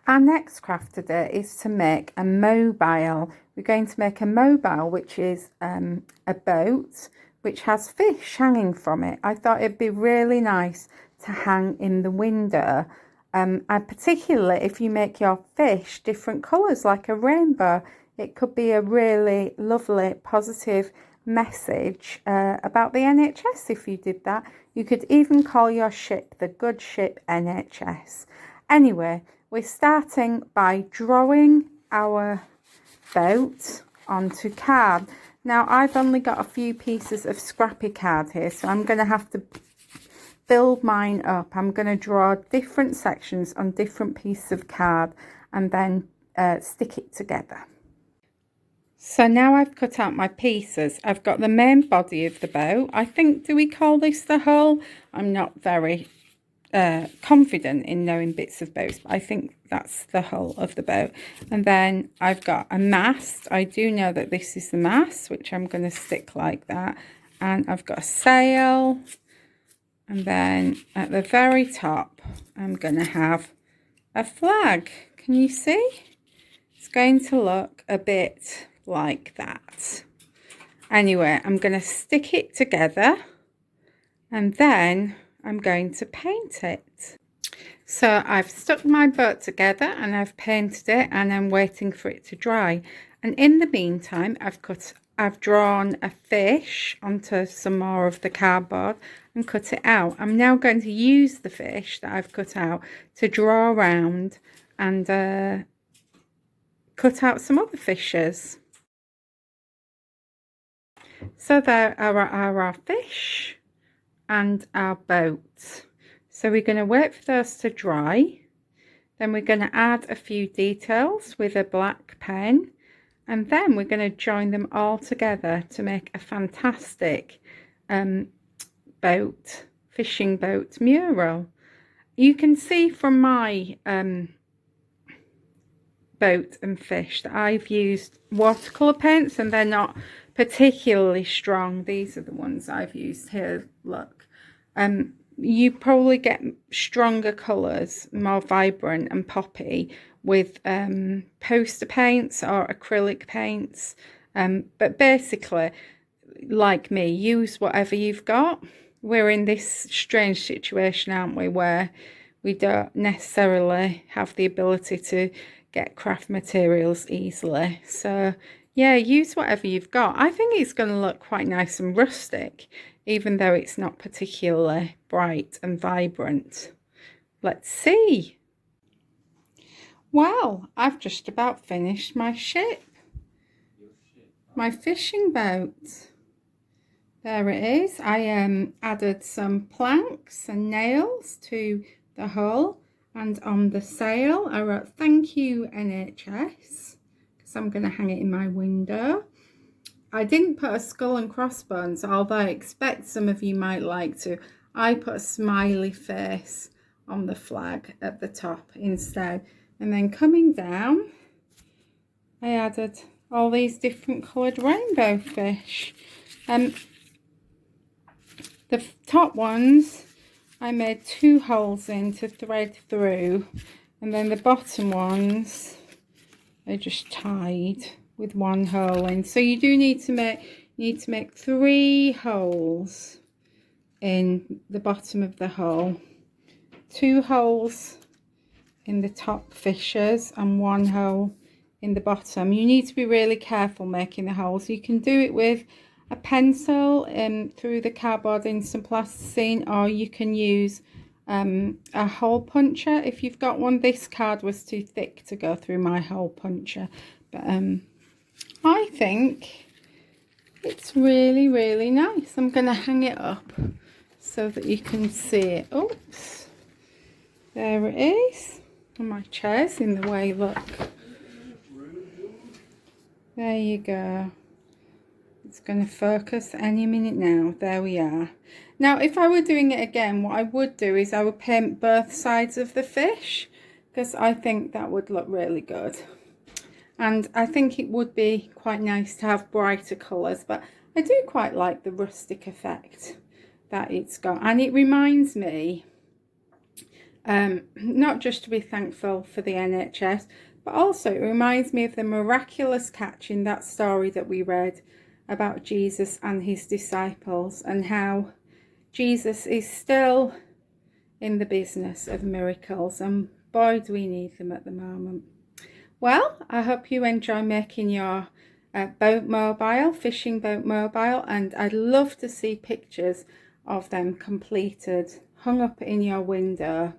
Our next craft today is to make a mobile. We're going to make a mobile, which is a boat which has fish hanging from it. I thought it'd be really nice to hang in the window. And particularly if you make your fish different colours like a rainbow, it could be a really lovely positive message about the NHS if you did that. You could even call your ship the Good Ship NHS. Anyway, we're starting by drawing our boat onto card. Now, I've only got a few pieces of scrappy card here, so I'm going to have to build mine up. I'm going to draw different sections on different pieces of card and then stick it together. So now I've cut out my pieces. I've got the main body of the boat. I think, do we call this the hull? I'm not very confident in knowing bits of boats, but I think that's the hull of the boat. And then I've got a mast. I do know that this is the mast, which I'm going to stick like that. And I've got a sail. And then at the very top, I'm going to have a flag. Can you see? It's going to look a bit like that. Anyway, I'm going to stick it together and then I'm going to paint it. So I've stuck my boat together and I've painted it and I'm waiting for it to dry. And in the meantime, I've drawn a fish onto some more of the cardboard and cut it out. I'm now going to use the fish that I've cut out to draw around and cut out some other fishes. So there are our fish and our boat. So we're going to wait for those to dry. Then we're going to add a few details with a black pen. And then we're going to join them all together to make a fantastic fishing boat mural. You can see from my boat and fish that I've used watercolour paints and they're not particularly strong. These are the ones I've used here, look. You probably get stronger colours, more vibrant and poppy with poster paints or acrylic paints. But basically, like me, use whatever you've got. We're in this strange situation, aren't we, where we don't necessarily have the ability to get craft materials easily. So yeah, use whatever you've got. I think it's going to look quite nice and rustic, even though it's not particularly bright and vibrant. Let's see. Well, I've just about finished my ship. My fishing boat. There it is. I added some planks and nails to the hull, and on the sail I wrote "Thank you NHS" because I'm going to hang it in my window. I didn't put a skull and crossbones, although I expect some of you might like to. I put a smiley face on the flag at the top instead. And then coming down, I added all these different coloured rainbow fish. The top ones I made 2 holes in to thread through, and then the bottom ones I just tied with 1 hole in. So you do need to make 3 holes in the bottom of the hole, 2 holes in the top fishers and 1 hole in the bottom. You need to be really careful making the holes. You can do it with a pencil through the cardboard in some plasticine, or you can use a hole puncher if you've got one. This card was too thick to go through my hole puncher, but I think it's really, really nice. I'm going to hang it up so that you can see it. Oops, there it is. And my chair's in the way, look. There you go. It's going to focus any minute now. There we are. Now, if I were doing it again, what I would do is I would paint both sides of the fish, because I think that would look really good. And I think it would be quite nice to have brighter colours, but I do quite like the rustic effect that it's got. And it reminds me Not just to be thankful for the NHS, but also it reminds me of the miraculous catch in that story that we read about Jesus and his disciples, and how Jesus is still in the business of miracles, and boy do we need them at the moment. Well, I hope you enjoy making your boat mobile, fishing boat mobile, and I'd love to see pictures of them completed, hung up in your window.